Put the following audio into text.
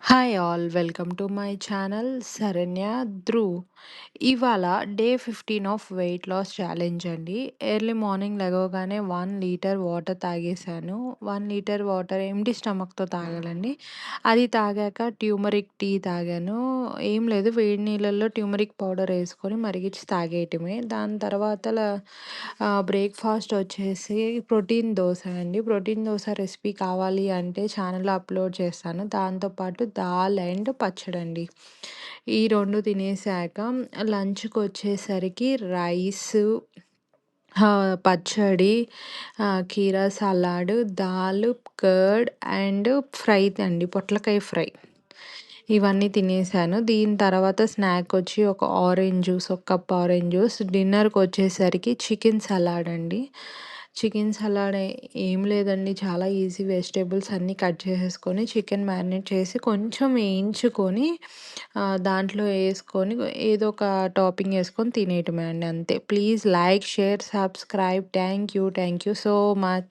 Hi all welcome to my channel Sharanya Dhruv. ఇవాళ day 15 of weight loss challenge అండి. Early morning లెగవగానే 1 litre water తాగేశాను. 1 litre water empty స్టమక్‌తో తాగాలండి. అది తాగాక ట్యూమరిక్ టీ తాగాను. ఏం లేదు, వేడి నీళ్ళల్లో ట్యూమరిక్ పౌడర్ ఏసుకొని మరిగిచ్చి తాగేయటమే. దాని తర్వాత బ్రేక్‌ఫాస్ట్ వచ్చేసి ప్రోటీన్ దోస అండి. ప్రోటీన్ దోస రెసిపీ కావాలి అంటే ఛానల్‌లో అప్‌లోడ్ చేస్తాను. దాంతో పాటు దాల్ అండ్ పచ్చడండి. ఈ 2 తినేసాక లంచ్‌కొచ్చేసరికి రైసు, పచ్చడి, కీరా సలాడ్, దాల్, కర్డ్ అండ్ ఫ్రై అండి, పొట్లకాయ ఫ్రై. ఇవన్నీ తినేసాను. దీని తర్వాత స్నాకొచ్చి ఒక ఆరెంజ్ జ్యూస్, ఒక కప్ ఆరెంజ్ జ్యూస్. డిన్నర్‌కొచ్చేసరికి చికెన్ సలాడ్ అండి. చికెన్ సలాడ్ ఏం లేదండి, చాలా ఈజీ. వెజిటబుల్స్ అన్నీ కట్ చేసేసుకొని, చికెన్ మ్యారినేట్ చేసి, కొంచెం వేయించుకొని దాంట్లో ఏసుకొని ఏదో ఒక టాపింగ్ ఏసుకొని తినేయటమే అండి, అంతే. Please like, share, subscribe. Thank you so much.